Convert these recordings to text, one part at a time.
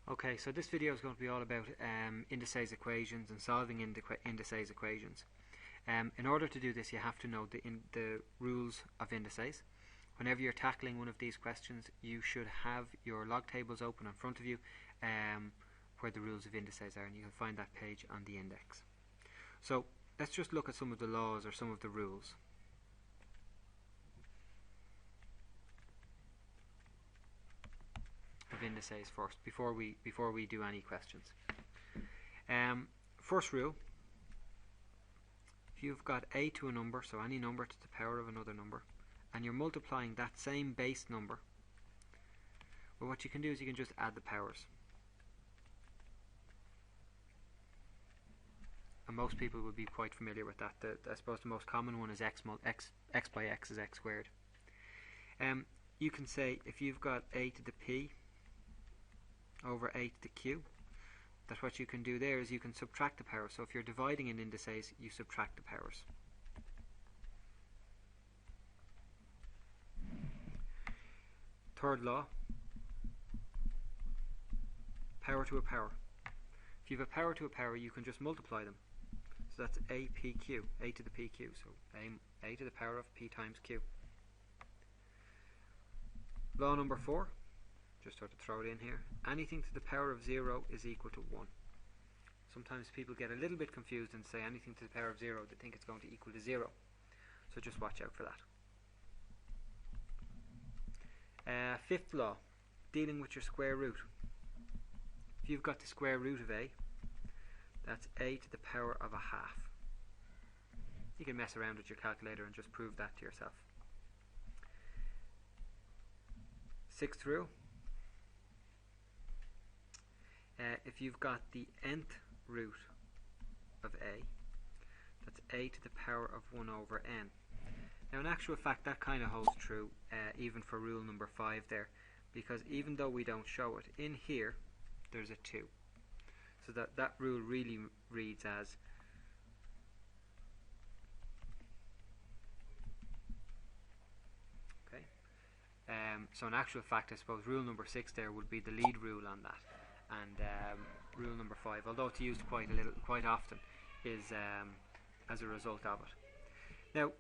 Okay, so this video is going to be all about indices equations and solving indices equations. In order to do this, you have to know the rules of indices. Whenever you're tackling one of these questions, you should have your log tables open in front of you where the rules of indices are, and you can find that page on the index. So let's just look at some of the laws or some of the rules. Of indices first before we do any questions. First rule: if you've got a to a number, so any number to the power of another number, and you're multiplying that same base number, well, what you can do is you can just add the powers. And most people will be quite familiar with that. I suppose the most common one is x by x is x squared. You can say if you've got a to the p over a to the q, that what you can do there is you can subtract the powers. So if you're dividing in indices, you subtract the powers. Third law: power to a power. If you have a power to a power, you can just multiply them. So that's a pq, a to the pq, so a to the power of p times q. Law number 4, just sort of throw it in here: anything to the power of 0 is equal to 1. Sometimes people get a little bit confused and say anything to the power of 0, they think it's going to equal to 0. So just watch out for that. Fifth law: dealing with your square root. If you've got the square root of a, that's a to the power of a half. You can mess around with your calculator and just prove that to yourself. Sixth rule: if you've got the nth root of a, that's a to the power of 1 over n. Now in actual fact that kind of holds true even for rule number 5 there, because even though we don't show it, in here there's a 2. So that rule really reads as so in actual fact, I suppose rule number 6 there would be the lead rule on that, and rule number 5, although it's used quite often, is as a result of it. Now,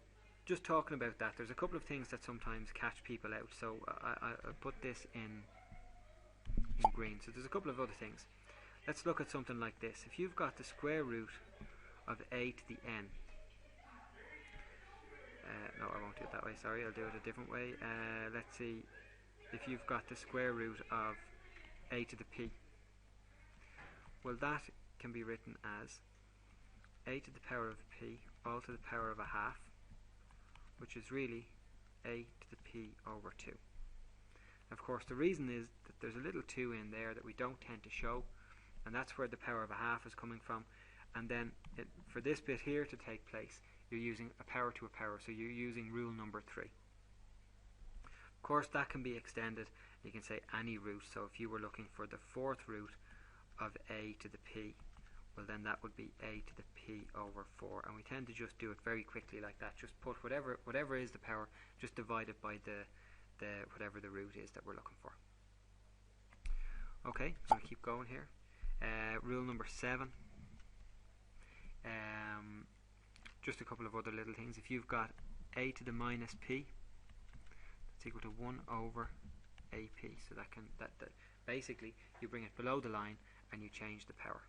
just talking about that, there's a couple of things that sometimes catch people out. So I put this in green. So there's a couple of other things. Let's look at something like this. If you've got the square root of a to the n, no, I won't do it that way, sorry, I'll do it a different way. Let's see, if you've got the square root of a to the p, well, that can be written as a to the power of p all to the power of a half, which is really a to the p over 2. Of course, the reason is that there's a little 2 in there that we don't tend to show, and that's where the power of a half is coming from. And then for this bit here to take place, you're using a power to a power, so you're using rule number 3. Of course, that can be extended. You can say any root. So if you were looking for the 4th root of a to the p, well, then that would be a to the p over 4, and we tend to just do it very quickly like that. Just put whatever is the power, just divide it by the whatever the root is that we're looking for. Okay, I'm going to keep going here. Rule number 7. Just a couple of other little things. If you've got a to the minus p, that's equal to 1 over ap. So that basically you bring it below the line and you change the power.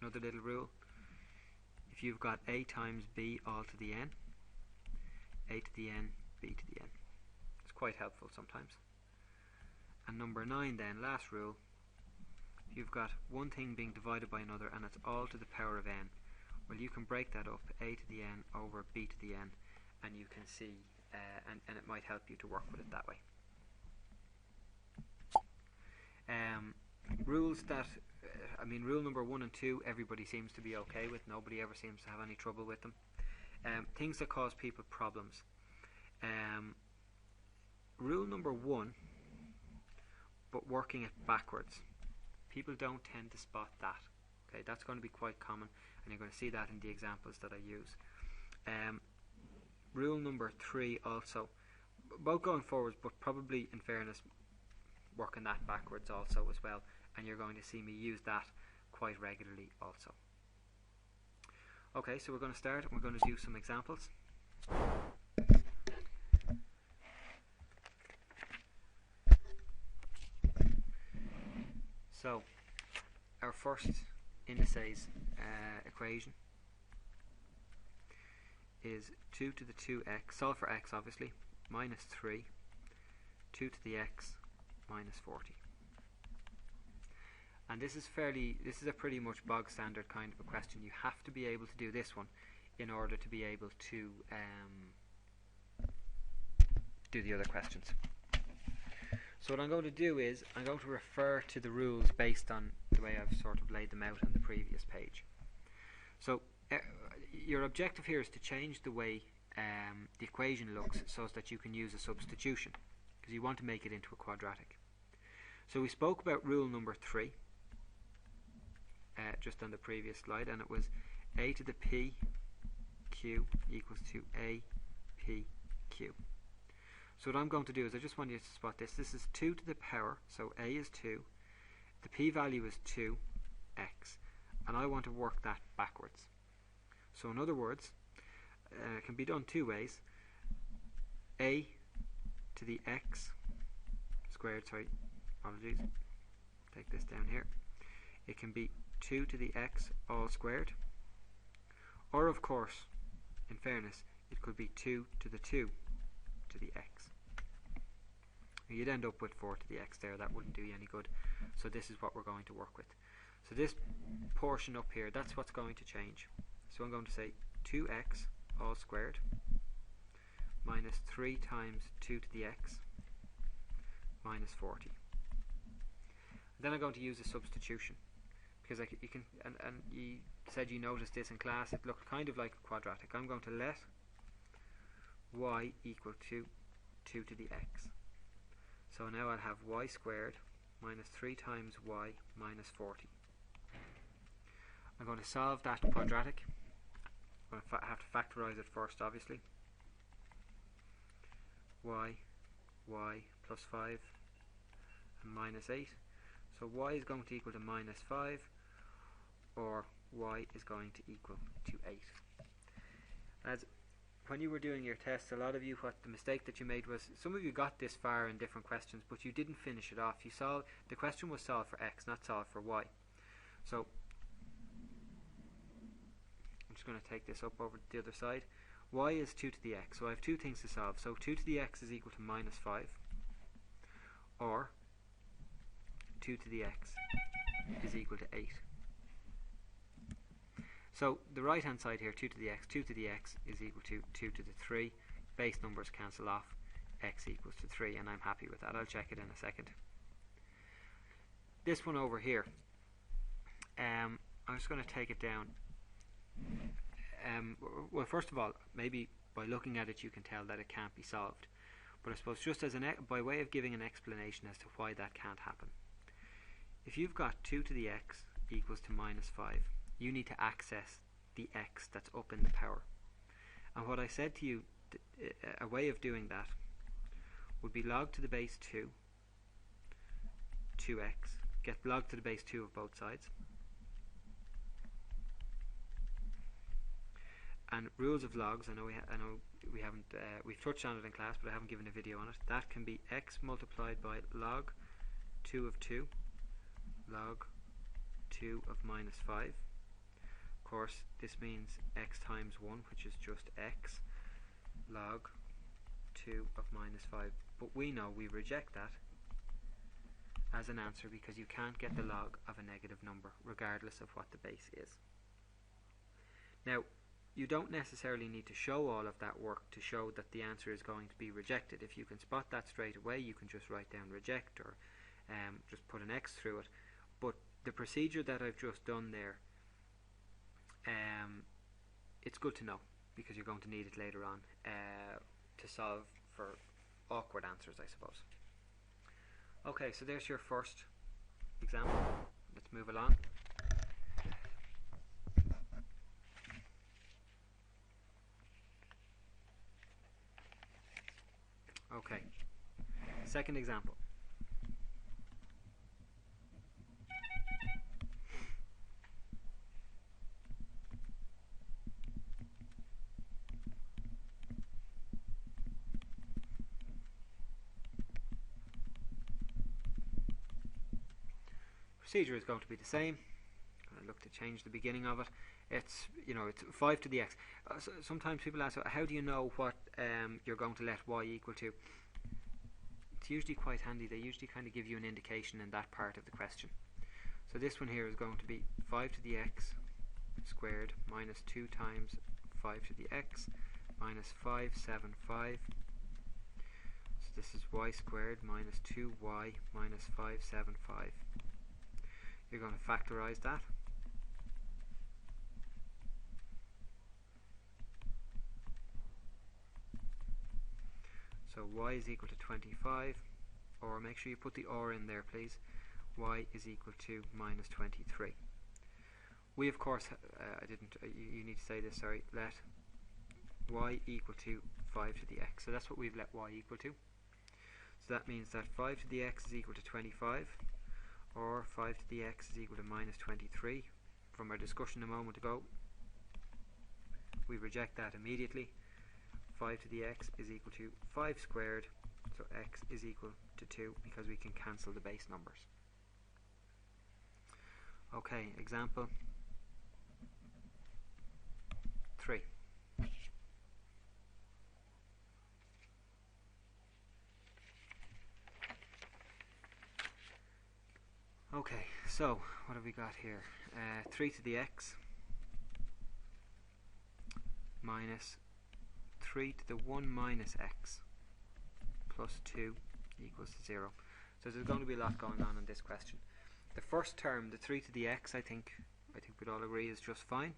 Another little rule: if you've got a times b all to the n, a to the n, b to the n. It's quite helpful sometimes. And number 9 then, last rule: if you've got one thing being divided by another and it's all to the power of n, well, you can break that up, a to the n over b to the n, and you can see and it might help you to work with it that way. Rules that rule number 1 and 2 everybody seems to be okay with. Nobody ever seems to have any trouble with them. Things that cause people problems. Rule number 1, but working it backwards. People don't tend to spot that. Okay, that's going to be quite common, and you're going to see that in the examples that I use. Rule number 3 also, both going forwards, but probably in fairness working that backwards also as well, and you're going to see me use that quite regularly also. Okay, so we're going to start and we're going to do some examples. So our first indices equation is 2 to the 2x, solve for x obviously, minus 3, 2 to the x minus 40. And this is a pretty much bog standard kind of a question. You have to be able to do this one in order to be able to do the other questions. So what I'm going to do is I'm going to refer to the rules based on the way I've sort of laid them out on the previous page. So your objective here is to change the way the equation looks so that you can use a substitution, because you want to make it into a quadratic. So we spoke about rule number 3 just on the previous slide, and it was a to the p q equals to a p q. So what I'm going to do is I just want you to spot this. This is 2 to the power, so a is 2, the p value is 2x, and I want to work that backwards. So in other words, it can be done two ways. A to the x squared, sorry, apologies, take this down here. It can be 2 to the x all squared, or of course, in fairness, it could be 2 to the 2 to the x. You'd end up with 4 to the x there. That wouldn't do you any good. So this is what we're going to work with. So this portion up here, that's what's going to change. So I'm going to say 2x all squared minus 3 times 2 to the x minus 40. Then I'm going to use a substitution, because you can, and you said you noticed this in class, it looked kind of like a quadratic. I'm going to let y equal to 2 to the x. So now I'll have y squared minus 3 times y minus 40. I'm going to solve that quadratic. I'm going to have to factorize it first, obviously. y plus 5 and minus 8. So y is going to equal to minus 5, or y is going to equal to 8. As when you were doing your tests, a lot of you, what the mistake that you made was, some of you got this far in different questions, but you didn't finish it off. The question was solved for x, not solved for y. So I'm just going to take this up over to the other side. Y is 2 to the x, so I have two things to solve. So 2 to the x is equal to minus 5, or 2 to the x is equal to 8. So the right hand side here, 2 to the x is equal to 2 to the 3. Base numbers cancel off, x equals to 3, and I'm happy with that. I'll check it in a second. This one over here, I'm just going to take it down. Well, first of all, maybe by looking at it you can tell that it can't be solved, but I suppose just as by way of giving an explanation as to why that can't happen. If you've got 2 to the x equals to minus 5, you need to access the x that's up in the power. And what I said to you, a way of doing that would be log to the base 2, 2x, get log to the base 2 of both sides. And rules of logs, I know we haven't we've touched on it in class, but I haven't given a video on it. That can be x multiplied by log 2 of 2, log 2 of minus 5. Of course, this means x times 1, which is just x, log 2 of minus 5. But we know we reject that as an answer because you can't get the log of a negative number regardless of what the base is. Now, you don't necessarily need to show all of that work to show that the answer is going to be rejected. If you can spot that straight away, you can just write down reject, or just put an X through it. But the procedure that I've just done there, it's good to know because you're going to need it later on to solve for awkward answers, I suppose. Okay, so there's your first example. Let's move along. Okay, second example. Procedure is going to be the same. I look to change the beginning of it. It's, it's 5 to the x. Sometimes people ask, how do you know what you're going to let y equal to? It's usually quite handy. They usually kind of give you an indication in that part of the question. So this one here is going to be 5 to the x squared minus 2 times 5 to the x minus 575. So this is y squared minus 2y minus 575. You're going to factorize that. So y is equal to 25, or make sure you put the or in there please. Y is equal to minus 23. We of course, you need to say this, sorry, let y equal to 5 to the x. So that's what we've let y equal to. So that means that 5 to the x is equal to 25, or 5 to the x is equal to minus 23. From our discussion a moment ago, we reject that immediately. 5 to the x is equal to 5 squared, so x is equal to 2 because we can cancel the base numbers. Okay, example 3. Okay, so what have we got here? 3 to the x minus 3 to the 1 minus x plus 2 equals to 0. So there's going to be a lot going on in this question. The first term, the 3 to the x, I think we'd all agree is just fine.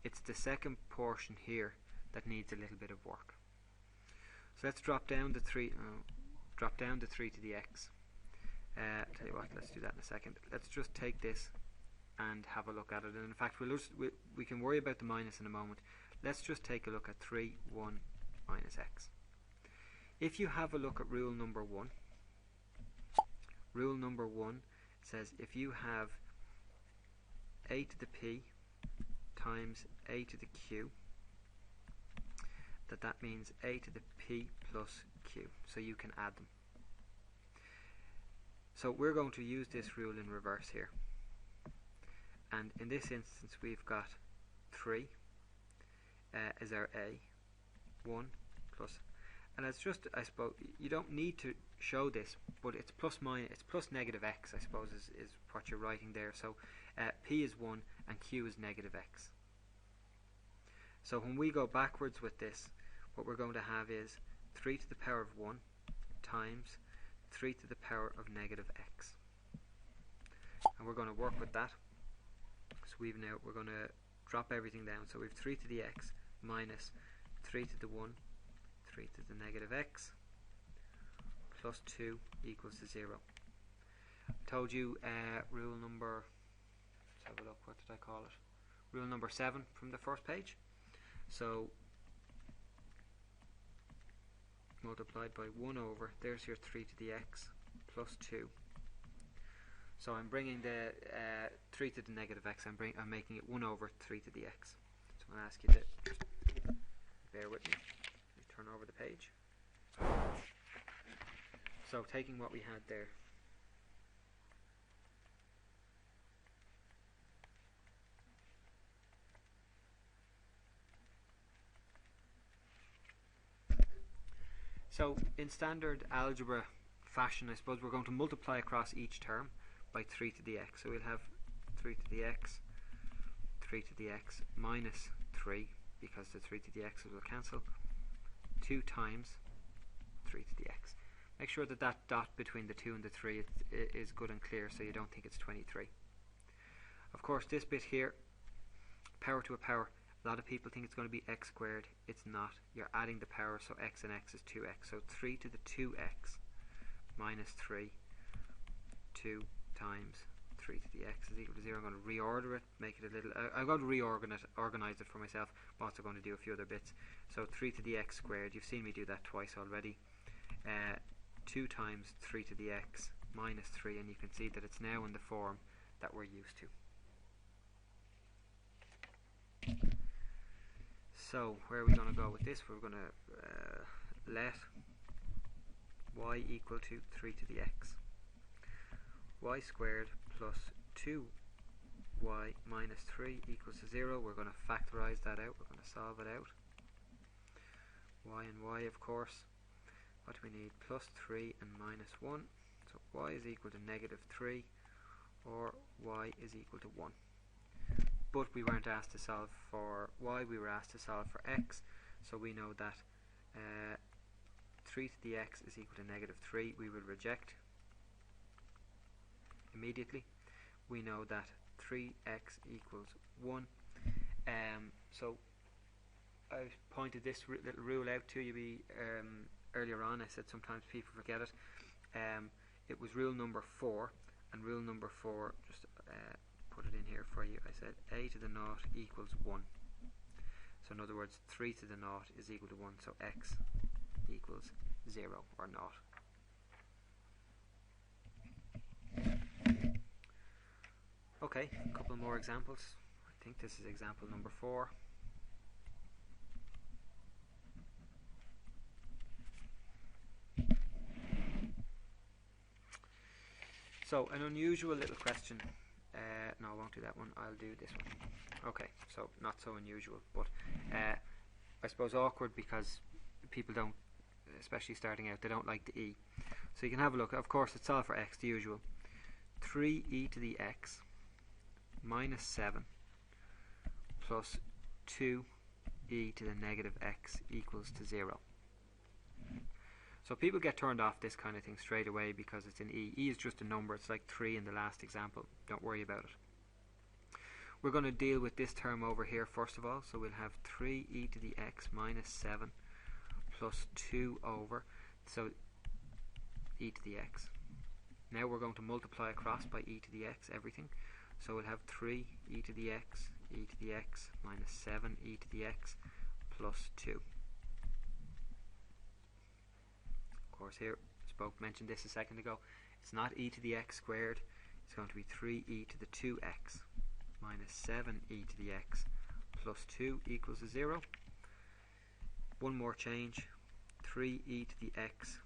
It's the second portion here that needs a little bit of work. So let's drop down the 3 to the x. Tell you what, let's do that in a second. Let's just take this and have a look at it. And in fact, we can worry about the minus in a moment. Let's just take a look at 3, 1 minus x. If you have a look at rule number 1, rule number 1 says if you have a to the p times a to the q, that means a to the p plus q. So you can add them. So we're going to use this rule in reverse here. And in this instance we've got 3 is our a, 1 plus, and it's just, I suppose, you don't need to show this, but it's plus negative x, I suppose, is what you're writing there. So p is 1 and q is negative x. So when we go backwards with this, what we're going to have is 3 to the power of 1 times 3 to the power of negative x. And we're going to work with that. So we're going to drop everything down. So we have 3 to the x minus 3 to the 1, 3 to the negative x, plus 2 equals to 0. I told you rule number, let's have a look, what did I call it? Rule number 7 from the first page. So multiplied by 1 over, there's your 3 to the x plus 2. So I'm bringing the 3 to the negative x, I'm making it 1 over 3 to the x. So I'm going to ask you to just bear with me. Let me turn over the page. So taking what we had there, so in standard algebra fashion, I suppose we're going to multiply across each term by 3 to the x. So we'll have 3 to the x, 3 to the x minus 3, because the 3 to the x will cancel, 2 times 3 to the x. Make sure that that dot between the 2 and the 3 is good and clear, so you don't think it's 23. Of course, this bit here, power to a power, a lot of people think it's going to be x squared. It's not. You're adding the power, so x and x is 2x. So 3 to the 2x minus 3, 2 times 3 to the x is equal to 0. I'm going to reorder it, make it a little, I'm going to organize it for myself. I'm also going to do a few other bits. So 3 to the x squared, you've seen me do that twice already. 2 times 3 to the x minus 3, and you can see that it's now in the form that we're used to. So where are we going to go with this? We're going to let y equal to 3 to the x. Y squared plus 2y minus 3 equals to 0. We're going to factorize that out. We're going to solve it out. Y and y, of course. What do we need? Plus 3 and minus 1. So y is equal to negative 3, or y is equal to 1. But we weren't asked to solve for y, we were asked to solve for x. So we know that 3 to the x is equal to negative 3. We will reject immediately. We know that 3x equals 1. So I pointed this little rule out to you earlier on. I said sometimes people forget it. It was rule number 4, and rule number 4, just put it in here for you. I said a to the naught equals 1. So in other words, 3 to the naught is equal to 1, so x equals 0 or naught. Okay, a couple more examples. I think this is example number 4. So an unusual little question. No, I won't do that one. I'll do this one. Okay, so not so unusual, but I suppose awkward because people don't, especially starting out, they don't like the e. So you can have a look. Of course, it's solve for x, the usual. 3e to the x minus 7 plus 2e to the negative x equals to 0. So people get turned off this kind of thing straight away because it's an e. E is just a number. It's like 3 in the last example. Don't worry about it. We're going to deal with this term over here first of all. So we'll have 3e to the x minus 7 plus 2 over, so e to the x. Now we're going to multiply across by e to the x, everything. So we'll have 3 e to the x, e to the x minus 7 e to the x plus 2. Of course, here mentioned this a second ago. It's not e to the x squared. It's going to be 3e to the 2x minus 7e to the x plus 2 equals to 0. One more change. 3e to the x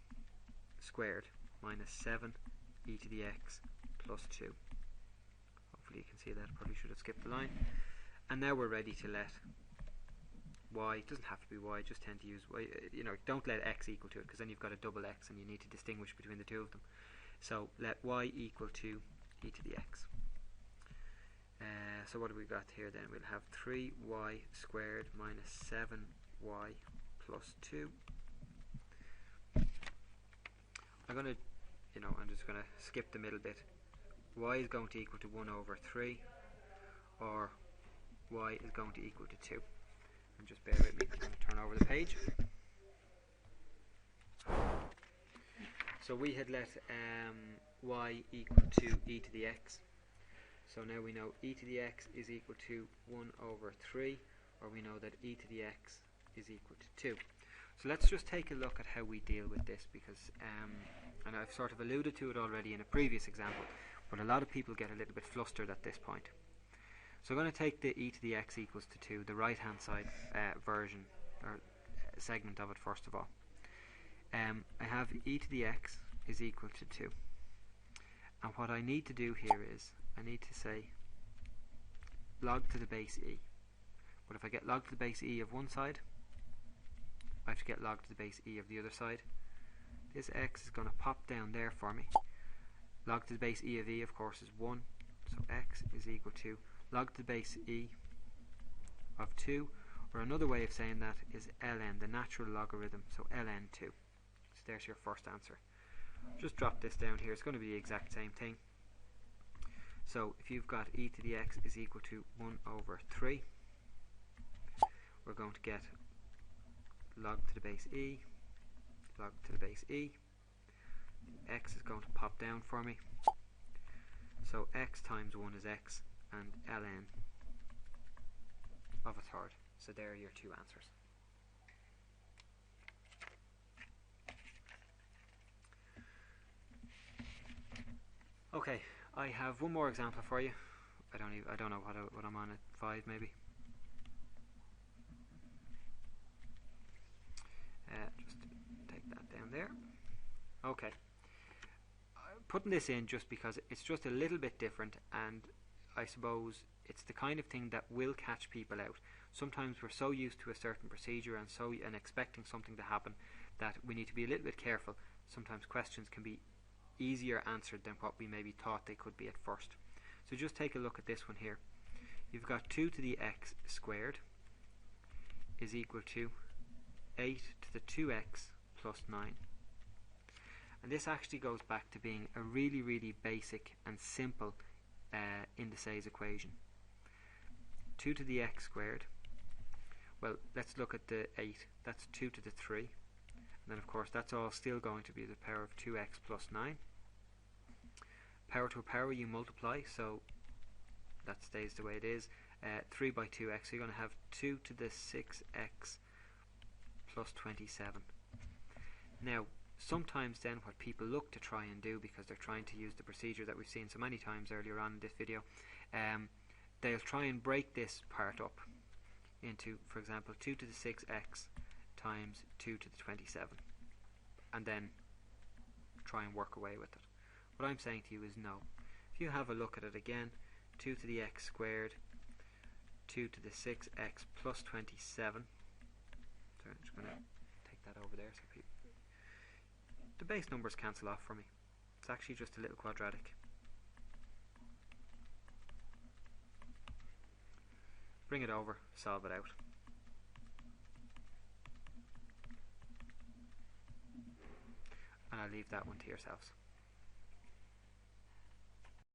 squared minus 7e to the x plus 2. Hopefully you can see that. Probably should have skipped the line. And now we're ready to let y, it doesn't have to be y, just tend to use y, don't let x equal to it, because then you've got a double x and you need to distinguish between the two of them. So let y equal to e to the x. So what have we got here then? We'll have 3y squared minus 7y plus 2. I'm just going to skip the middle bit. Y is going to equal to 1 over 3, or y is going to equal to 2. And just bear with me, I'm going to turn over the page. So we had let y equal to e to the x. So now we know e to the x is equal to 1 over 3, or we know that e to the x is equal to 2. So let's just take a look at how we deal with this, because and I've sort of alluded to it already in a previous example, but a lot of people get a little bit flustered at this point. So I'm going to take the e to the x equals to 2, the right hand side version or segment of it first of all. I have e to the x is equal to 2, and what I need to do here is I need to say log to the base e. But if I get log to the base e of one side, I have to get log to the base e of the other side. This x is going to pop down there for me. Log to the base e of e, of course, is 1, so x is equal to log to the base e of 2, or another way of saying that is ln, the natural logarithm, so ln 2. So there's your first answer. Just drop this down here. It's going to be the exact same thing. So if you've got e to the x is equal to 1 over 3, we're going to get log to the base e, log to the base e. X is going to pop down for me. So x times 1 is x, and ln of a third. So there are your two answers. Okay, I have one more example for you. I don't know what I'm on at 5 maybe. Just take that down there. Okay. Putting this in just because it's just a little bit different, and I suppose it's the kind of thing that will catch people out. Sometimes we're so used to a certain procedure and expecting something to happen that we need to be a little bit careful. Sometimes questions can be easier answered than what we maybe thought they could be at first. So just take a look at this one here. You've got 2 to the x squared is equal to 8 to the 2x plus 9. And this actually goes back to being a really, really basic and simple indices equation. 2 to the x squared, well, let's look at the 8. That's 2 to the 3. And then, of course, that's all still going to be the power of 2x plus 9. Power to a power, you multiply, so that stays the way it is. 3 by 2x, so you're going to have 2 to the 6x plus 27. Now, sometimes then what people look to try and do, because they're trying to use the procedure that we've seen so many times earlier on in this video, they'll try and break this part up into, for example, 2 to the 6x times 2 to the 27, and then try and work away with it. What I'm saying to you is no. If you have a look at it again, 2 to the x squared, 2 to the 6x plus 27. So I'm just going to take that over there so people, the base numbers cancel off for me. It's actually just a little quadratic. Bring it over, solve it out. And I'll leave that one to yourselves.